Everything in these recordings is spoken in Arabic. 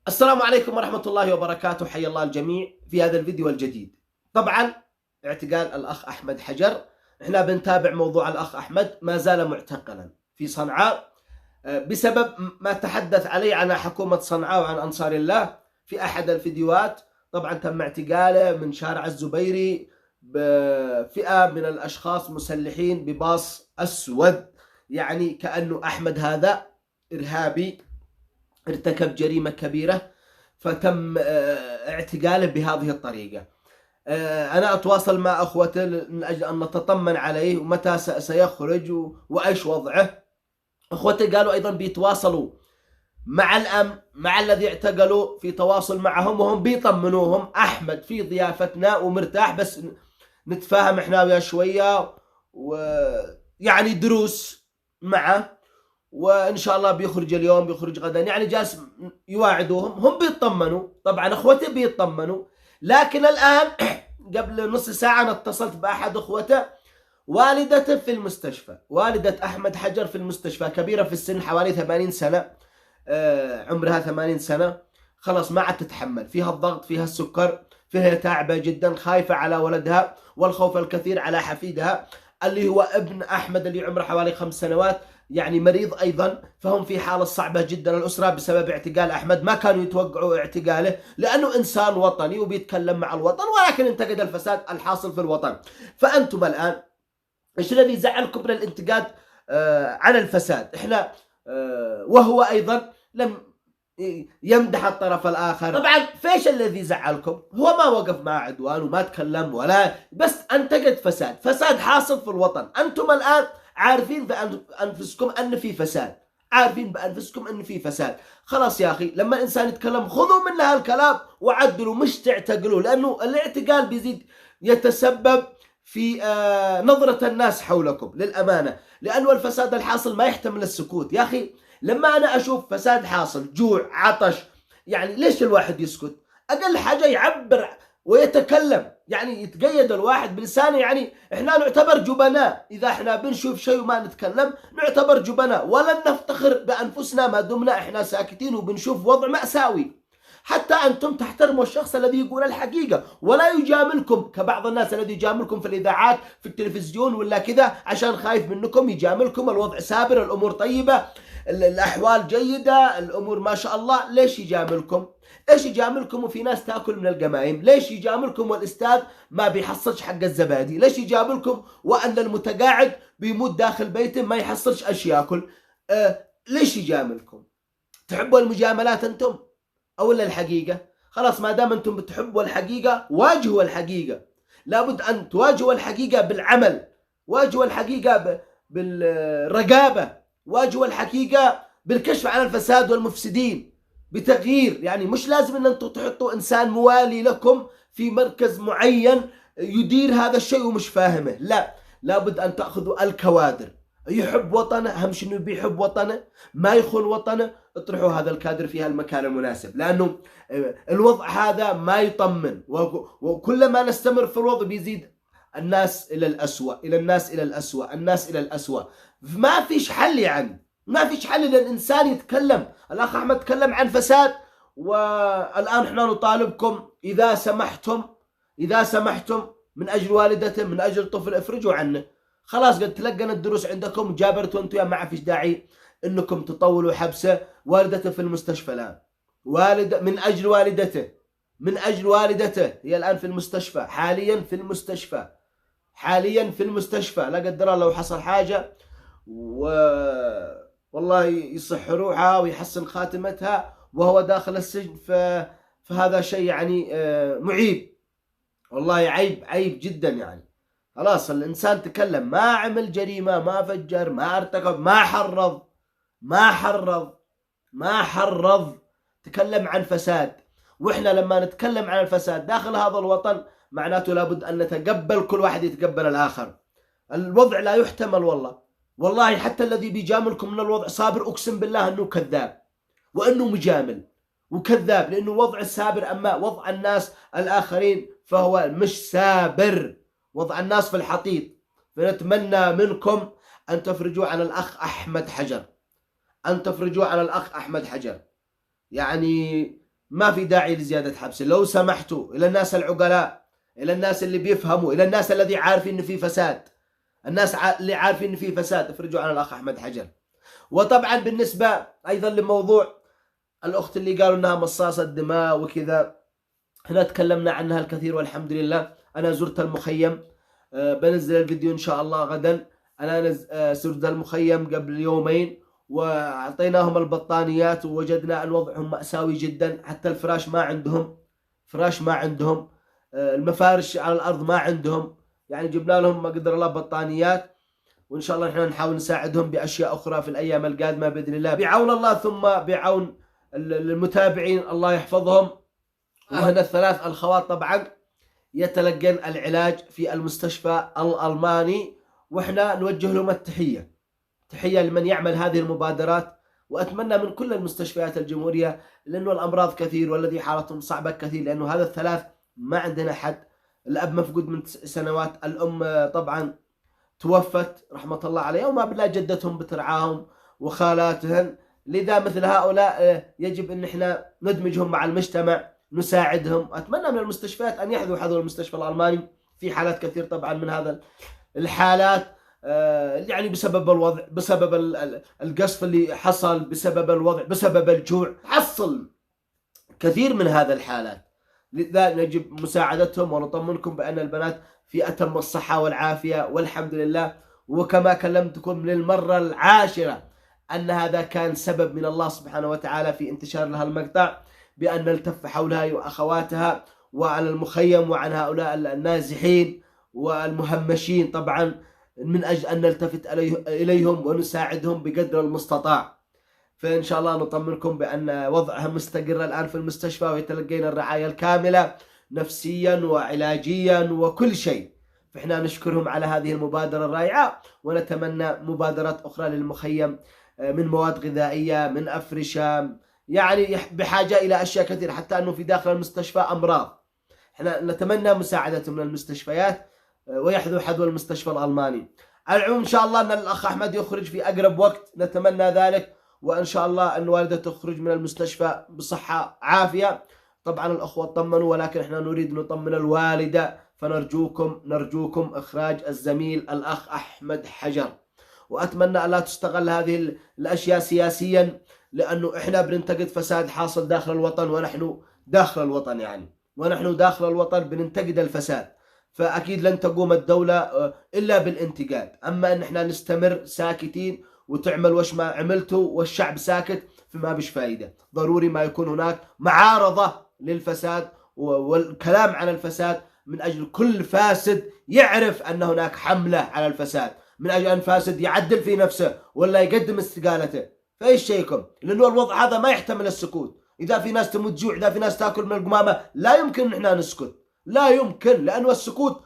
السلام عليكم ورحمة الله وبركاته، حيا الله الجميع في هذا الفيديو الجديد. طبعا اعتقال الأخ أحمد حجر، احنا بنتابع موضوع الأخ أحمد، ما زال معتقلا في صنعاء بسبب ما تحدث عليه عن حكومة صنعاء وعن أنصار الله في أحد الفيديوهات. طبعا تم اعتقاله من شارع الزبيري بفئة من الأشخاص مسلحين بباص أسود، يعني كأنه أحمد هذا إرهابي ارتكب جريمة كبيرة فتم اعتقاله بهذه الطريقة. أنا أتواصل مع أخوته من أجل أن نتطمن عليه ومتى سيخرج وإيش وضعه. أخوته قالوا أيضا بيتواصلوا مع الأمن، مع الذي اعتقلوا، في تواصل معهم وهم بيطمنوهم أحمد في ضيافتنا ومرتاح، بس نتفاهم احنا وياه شوية ويعني دروس معه، وان شاء الله بيخرج اليوم بيخرج غدا، يعني جالس يواعدوهم، هم بيطمنوا، طبعا اخوته بيطمنوا. لكن الان قبل نص ساعه انا اتصلت باحد اخوته، والدته في المستشفى، والده احمد حجر في المستشفى، كبيره في السن حوالي 80 سنه، عمرها 80 سنه، خلاص ما عاد تتحمل، فيها الضغط، فيها السكر، فيها تعبه جدا، خايفه على ولدها والخوف الكثير على حفيدها اللي هو ابن احمد اللي عمره حوالي 5 سنوات، يعني مريض ايضا. فهم في حاله صعبه جدا الاسره بسبب اعتقال احمد. ما كانوا يتوقعوا اعتقاله لانه انسان وطني وبيتكلم مع الوطن، ولكن انتقد الفساد الحاصل في الوطن. فانتم الان ايش الذي زعلكم من الانتقاد عن الفساد؟ احنا وهو ايضا لم يمدح الطرف الاخر. طبعا فيش الذي زعلكم؟ هو ما وقف مع عدوان وما تكلم ولا بس انتقد فساد حاصل في الوطن. انتم الان عارفين بانفسكم ان في فساد، عارفين بانفسكم ان في فساد. خلاص يا اخي، لما الانسان يتكلم خذوا منه هالكلام وعدلوا، مش تعتقلوا، لانه الاعتقال بيزيد يتسبب في نظرة الناس حولكم للأمانة، لأنه الفساد الحاصل ما يحتمل السكوت. يا أخي لما أنا أشوف فساد حاصل، جوع، عطش، يعني ليش الواحد يسكت؟ أقل حاجة يعبر ويتكلم، يعني يتقيد الواحد بلسانه. يعني احنا نعتبر جبناء إذا احنا بنشوف شيء وما نتكلم، نعتبر جبناء، ولن نفتخر بأنفسنا ما دمنا احنا ساكتين وبنشوف وضع مأساوي. حتى أنتم تحترموا الشخص الذي يقول الحقيقة ولا يجاملكم كبعض الناس الذي يجاملكم في الإذاعات في التلفزيون ولا كذا عشان خايف منكم، يجاملكم الوضع سابر، الأمور طيبة، الأحوال جيدة، الأمور ما شاء الله. ليش يجاملكم؟ ايش يجاملكم وفي ناس تاكل من القمايم؟ ليش يجاملكم والاستاذ ما بيحصلش حق الزبادي؟ ليش يجاملكم وان المتقاعد بيموت داخل بيته ما يحصلش ايش ياكل؟ ليش يجاملكم؟ تحبوا المجاملات انتم او الحقيقه؟ خلاص ما دام انتم بتحبوا الحقيقه واجهوا الحقيقه. لابد ان تواجهوا الحقيقه بالعمل، واجهوا الحقيقه بالرقابه، واجهوا الحقيقه بالكشف عن الفساد والمفسدين بتغيير. يعني مش لازم ان انتم تحطوا انسان موالي لكم في مركز معين يدير هذا الشيء ومش فاهمه، لا، لابد ان تاخذوا الكوادر، يحب وطنه، اهم شيء انه بيحب وطنه، ما يخون وطنه، اطرحوا هذا الكادر في هالمكان المناسب، لانه الوضع هذا ما يطمن، وكلما نستمر في الوضع بيزيد الناس الى الاسوأ، الى الناس الى الاسوأ، الناس الى الاسوأ. ما فيش حل، يعني ما فيش حل للانسان يتكلم. الاخ احمد تكلم عن فساد، والان احنا نطالبكم اذا سمحتم، اذا سمحتم من اجل والدته، من اجل الطفل، افرجوا عنه. خلاص قد تلقن الدروس عندكم، جابرتوا انتم، يا ما فيش داعي انكم تطولوا حبسه. والدته في المستشفى الان، والده من اجل والدته، من اجل والدته هي الان في المستشفى، حاليا في المستشفى، حاليا في المستشفى. لا قدر الله لو حصل حاجه والله يصح روحها ويحسن خاتمتها وهو داخل السجن، فهذا شيء يعني معيب، والله عيب، عيب جدا. يعني خلاص الانسان تكلم، ما عمل جريمه، ما فجر، ما ارتكب، ما حرض، ما حرض، ما حرض، تكلم عن فساد. واحنا لما نتكلم عن الفساد داخل هذا الوطن معناته لابد ان نتقبل، كل واحد يتقبل الاخر. الوضع لا يحتمل والله، والله حتى الذي بيجاملكم من الوضع صابر اقسم بالله انه كذاب وانه مجامل وكذاب، لانه وضع السابر، اما وضع الناس الاخرين فهو مش سابر، وضع الناس في الحطيط. فنتمنى منكم ان تفرجوا عن الاخ احمد حجر، ان تفرجوا عن الاخ احمد حجر. يعني ما في داعي لزيادة حبس. لو سمحتوا إلى الناس العقلاء، إلى الناس اللي بيفهموا، إلى الناس الذي عارفين إن في فساد، الناس اللي عارفين إن في فساد، افرجوا عن الأخ أحمد حجر. وطبعا بالنسبة أيضا لموضوع الأخت اللي قالوا إنها مصاصة دماء وكذا، احنا تكلمنا عنها الكثير والحمد لله. أنا زرت المخيم، بنزل الفيديو إن شاء الله غدا. أنا زرت المخيم قبل يومين وأعطيناهم البطانيات، ووجدنا أن وضعهم مأساوي جدا. حتى الفراش ما عندهم، فراش ما عندهم، المفارش على الأرض ما عندهم. يعني جبنا لهم ما قدر الله بطانيات، وإن شاء الله نحن نحاول نساعدهم بأشياء أخرى في الأيام القادمة بإذن الله، بعون الله ثم بعون المتابعين الله يحفظهم. وهنا الثلاث الخوات طبعا يتلقين العلاج في المستشفى الألماني، وإحنا نوجه لهم التحية، تحية لمن يعمل هذه المبادرات. وأتمنى من كل المستشفيات الجمهورية، لأنه الأمراض كثير والذي حالتهم صعبة كثير، لأنه هذا الثلاث ما عندنا حد. الأب مفقود من 9 سنوات، الأم طبعا توفت رحمة الله عليها، وما بالله جدتهم بترعاهم وخالاتهن. لذا مثل هؤلاء يجب أن احنا ندمجهم مع المجتمع، نساعدهم. أتمنى من المستشفيات أن يحذوا حذو المستشفى الألماني في حالات كثير طبعا من هذا الحالات، يعني بسبب الوضع، بسبب القصف اللي حصل، بسبب الوضع، بسبب الجوع، حصل كثير من هذا الحالات. لذا نجب مساعدتهم، ونطمنكم بأن البنات في أتم الصحة والعافية والحمد لله. وكما كلمتكم للمرة العاشرة أن هذا كان سبب من الله سبحانه وتعالى في انتشار لها المقطع، بأن نلتف حولها وأخواتها وعلى المخيم وعن هؤلاء النازحين والمهمشين طبعا، من أجل أن نلتفت إليهم ونساعدهم بقدر المستطاع. فإن شاء الله نطمنكم بأن وضعها مستقر الآن في المستشفى، ويتلقين الرعاية الكاملة نفسيا وعلاجيا وكل شيء. فإحنا نشكرهم على هذه المبادرة الرائعة، ونتمنى مبادرات أخرى للمخيم من مواد غذائية، من أفرشة، يعني بحاجة إلى أشياء كثيرة، حتى أنه في داخل المستشفى أمراض. إحنا نتمنى مساعدتهم من المستشفيات، ويحذو حذو المستشفى الألماني. على العموم إن شاء الله أن الأخ أحمد يخرج في أقرب وقت، نتمنى ذلك، وإن شاء الله أن والدته تخرج من المستشفى بصحة عافية. طبعا الأخوة طمنوا، ولكن إحنا نريد نطمن الوالدة، فنرجوكم إخراج الزميل الأخ أحمد حجر. وأتمنى أن لا تستغل هذه الأشياء سياسيا، لأنه إحنا بننتقد فساد حاصل داخل الوطن، ونحن داخل الوطن، يعني ونحن داخل الوطن بننتقد الفساد. فأكيد لن تقوم الدولة إلا بالانتقاد. أما أن إحنا نستمر ساكتين وتعمل وش ما عملته والشعب ساكت، فما بش فائدة. ضروري ما يكون هناك معارضة للفساد والكلام عن الفساد، من أجل كل فاسد يعرف أن هناك حملة على الفساد، من أجل أن فاسد يعدل في نفسه ولا يقدم استقالته. فإيش شيكم؟ لأنه الوضع هذا ما يحتمل السكوت. إذا في ناس تموت جوع، إذا في ناس تأكل من القمامة، لا يمكن نحن نسكت، لا يمكن، لأنه السكوت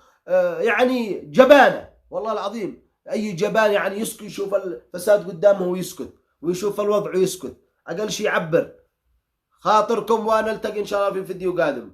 يعني جبانة، والله العظيم. أي جبان يعني يسكت، يشوف الفساد قدامه ويسكت، ويشوف الوضع ويسكت، أقل شيء يعبر. خاطركم، ونلتقي إن شاء الله في فيديو قادم.